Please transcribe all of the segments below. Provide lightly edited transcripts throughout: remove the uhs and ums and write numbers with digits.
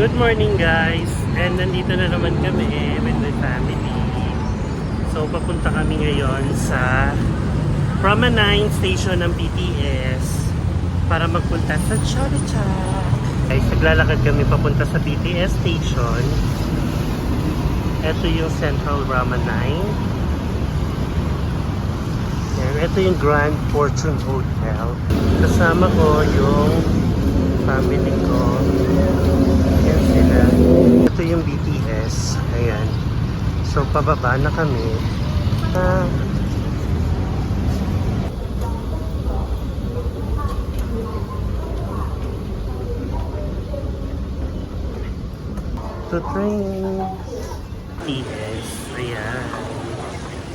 Good morning guys, and nandito na naman kami with my family. So papunta kami ngayon sa Promenade Station ng BTS para magpunta sa Chato-Chak. Guys, naglalakad kami papunta sa BTS Station. Ito yung Central Promenade. And ito yung Grand Fortune Hotel. Kasama ko yung family ko. Ayan sila. Ito yung BTS. Ayan. So, pababa na kami. To train. BTS. Ayan.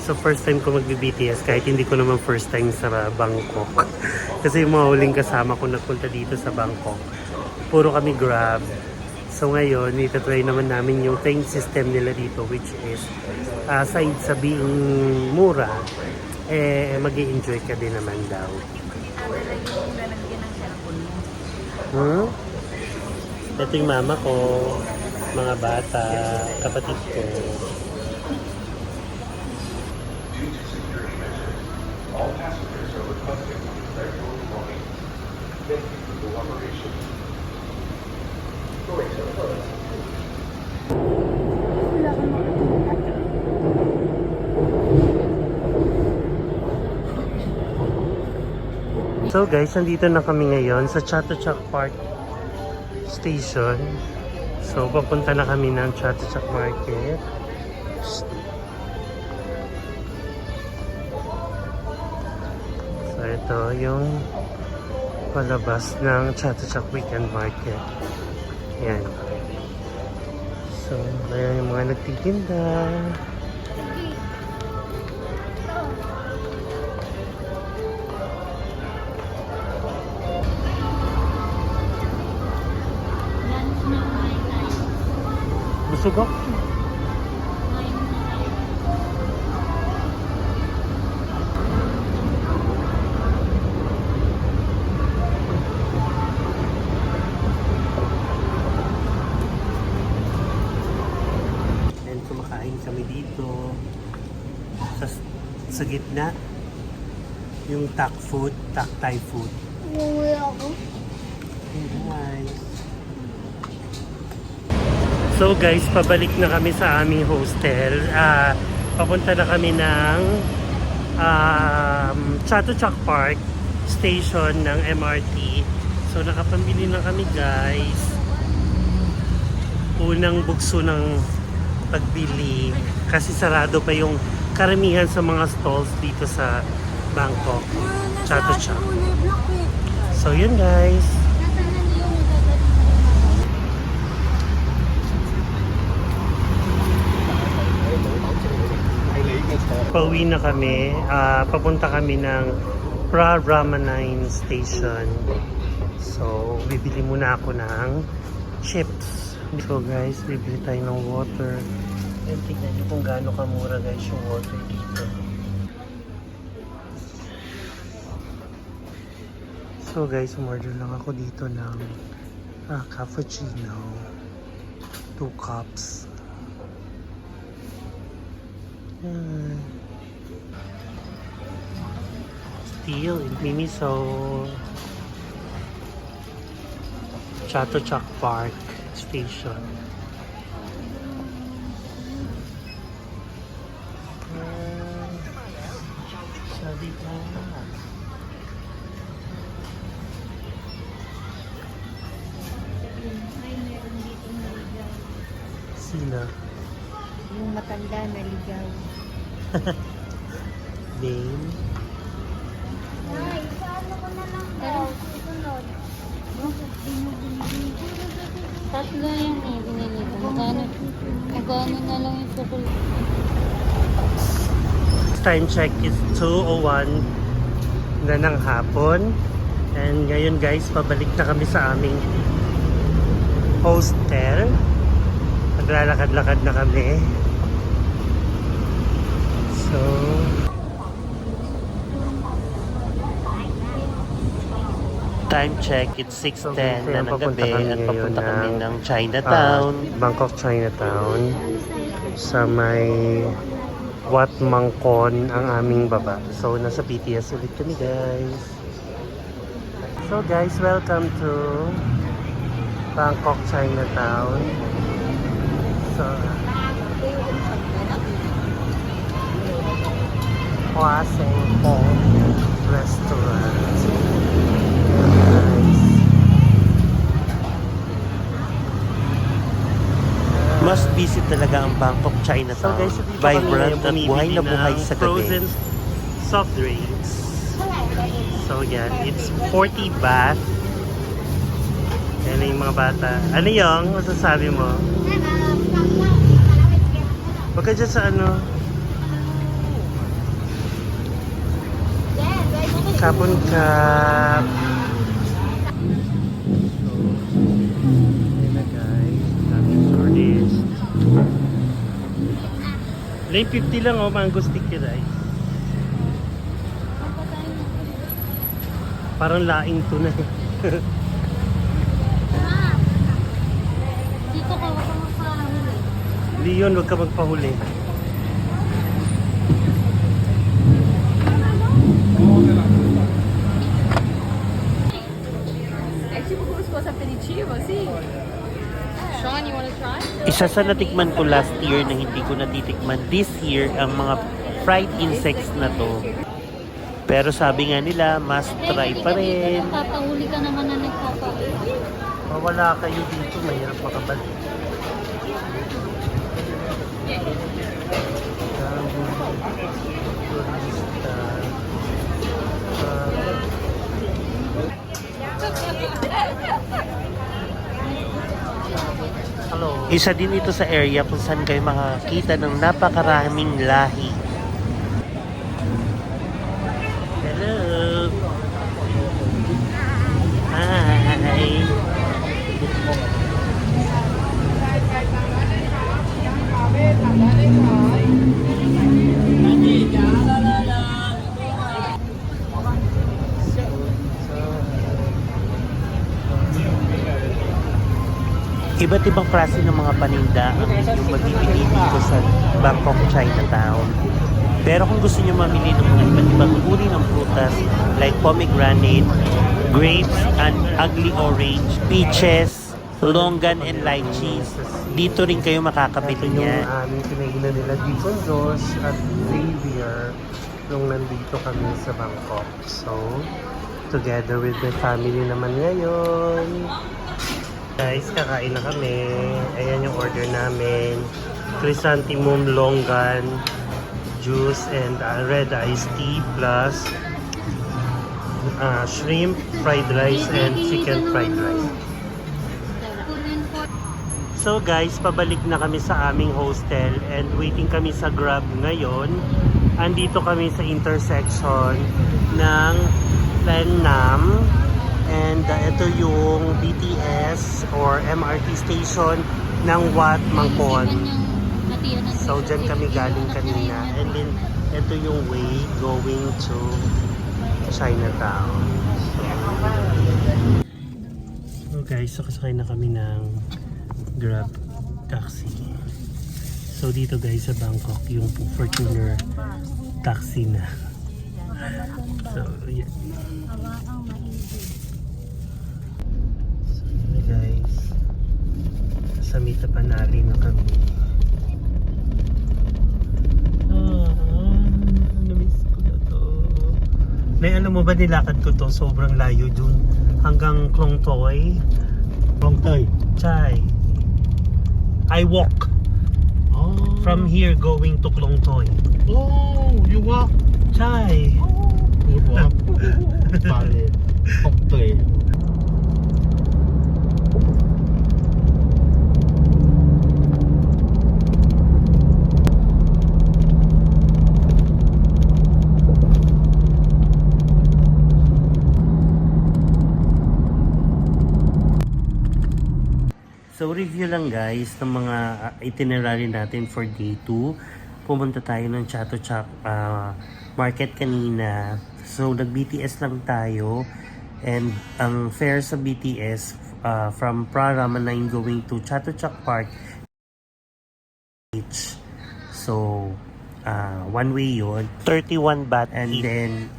So, first time ko mag-BTS kahit hindi ko naman first time sa Bangkok. Kasi yung mga huling kasama ko nagpunta dito sa Bangkok. Puro kami Grab. So ngayon, itatry naman namin yung train system nila dito, which is aside sa being mura, mag-i-enjoy ka din naman daw. Ito yung mama ko, mga bata, kapatid ko. All passengers are requested to protect your belongings. Thank you for your cooperation. So guys, nandito na kami ngayon sa Chato-Chak Park Station. So papunta na kami ng Chato-Chak Market. So ito yung palabas ng Chato-Chak Weekend Market. Yan. So, ayan yung mga nagtitinda. Busog ako. Kami dito sa gitna yung Tak food, Tak Thai food. Umuwi ako. Hi. So guys, pabalik na kami sa aming hostel. Papunta na kami ng Chato-Chak Park Station ng MRT. So nakapamili na kami guys. Unang bugso ng pagbili kasi sarado pa yung karamihan sa mga stalls dito sa Bangkok, Chato-Chak. So yun guys. Pauwi na kami, papunta kami ng Promenade Station. So bibili muna ako ng chips. So guys, bibili tayo ng water. And tignan nyo kung gaano kamura guys yung water dito. So guys, umorder lang ako dito ng cappuccino. 2 cups. Yan. Still in Miniso. Chato-Chak Park Station. Sabi ka. Sila. Yung matanda na ligaw. Dane. Ay, paano ko na lang daw? Sunod. Tatlo yan eh, binili ko. Magkano na lang yung sukul. Time check is 2:01 na ng hapon. And ngayon guys, pabalik na kami sa aming hostel. Naglalakad-lakad na kami. So, time check, it's 6:10 na ng gabi at papunta kami ng Chinatown. Bangkok, Chinatown. Sa may Wat Mangkon ang aming baba. So, nasa BTS ulit kami, guys. So, guys, welcome to Bangkok, Chinatown. So, Hoa Seng Pong Restaurant. Nice. Must visit talaga ang Bangkok, Chinatown. So, guys, dito Vibrant kami at buhay na bumibili buhay ng sa gabi. frozen soft drinks. So, yan. It's 40 baht. Yan na yung mga bata. Ano yung masasabi mo? Huwag ka dyan sa ano. Kapon Cup. Yan na guys. Daming tourist. Lane 50 lang oh, mango sticky rice. Parang laing to na. Dito ka, wag kang magpahuli. Leon, huwag ka magpahuli. Sean, you want to try? Isa sa natikman ko last year na hindi ko natitikman this year ang mga fried insects na to. Pero sabi nga nila, must try pa rin. Papahuli ka naman na nagpapahuli. Mawala kayo dito, mahirap makabalik. Hello. Isa din ito sa area kung saan kayo makakita ng napakaraming lahi. Hello! Hi! Iba't ibang klase ng mga paninda ang inyong mabibili dito sa Bangkok, Chinatown. Pero kung gusto nyo mamili ng mga iba't ibang uri ng prutas like pomegranate, grapes, and ugly orange, peaches, longan, and lychees, dito rin kayo Ito makakabili yung niya. aming pinainan nila Deacon Josh at Xavier nung nandito kami sa Bangkok. So, together with my family naman ngayon. Guys, kakain na kami. Ayan yung order namin. Chrysanthemum longan juice and red iced tea plus shrimp fried rice and chicken fried rice. So guys, pabalik na kami sa aming hostel and waiting kami sa Grab ngayon. Andito kami sa intersection ng Phang Nam. And ito yung BTS or MRT station ng Wat Mangkon. So dyan kami galing kanina. And then ito yung way going to Chinatown. So guys, sakasakay na kami ng Grab taxi. So dito guys sa Bangkok, yung Fortuner taxi na. So yeah. Guys, sa Mita Panali na kami. Namiss ko na to. Nay, alam mo ba nilakad ko to? Sobrang layo dun. Hanggang Klong Toy. Klong Toy? Chai. I walk. Oh. From here going to Klong Toy. Oh, you walk. Chai. Good walk. Valid. Okay. So review lang guys ng mga itinerary natin for day 2. Pumunta tayo ng Chatuchak market kanina. So nag BTS lang tayo And ang fare sa BTS from Prarama 9 going to Chatuchak Park each. So, one way yun. 31 baht And each. then,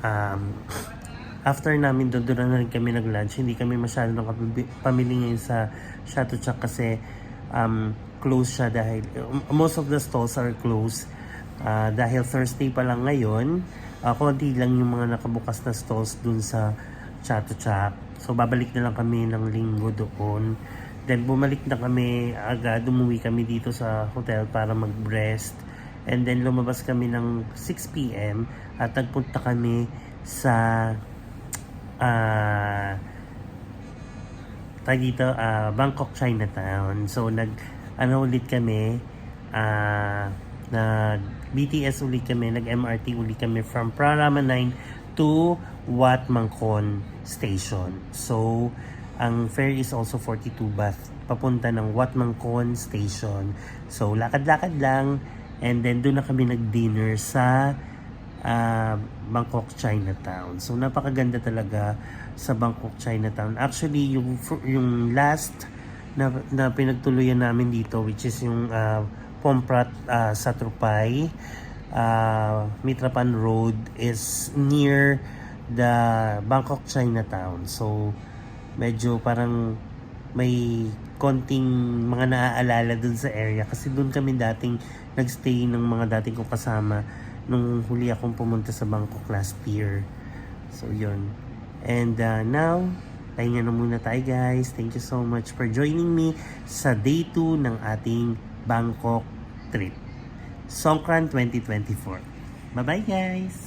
after namin doon na rin kami nag-lunch. Hindi kami masyado pamili ngayon sa Chatuchak kasi close siya dahil most of the stalls are closed. Dahil Thursday pa lang ngayon, konti lang yung mga nakabukas na stalls dun sa Chatuchak. So babalik na lang kami ng linggo doon. Then bumalik na kami agad, umuwi kami dito sa hotel para mag-rest. And then lumabas kami ng 6 p.m. at nagpunta kami sa Bangkok Chinatown. So ulit kami, nag BTS ulit kami, nag MRT ulit kami from Prarama 9 to Wat Mang Khon Station. So ang fare is also 42 baht papunta ng Wat Mang Khon Station. So lakad-lakad lang, and then doon na kami nag-dinner sa Bangkok Chinatown. So napakaganda talaga sa Bangkok Chinatown. Actually yung last na pinagtuluyan namin dito, which is yung Pomprat sa Trupay, Mitrapan Road, is near the Bangkok Chinatown. So medyo parang may konting mga naaalala dun sa area kasi dun kami dating nagstay ng mga dating kong kasama nung huli akong pumunta sa Bangkok last year. So yun. And now, pahinga na muna tayo guys. Thank you so much for joining me sa day 2 ng ating Bangkok trip. Songkran 2024. Bye-bye guys!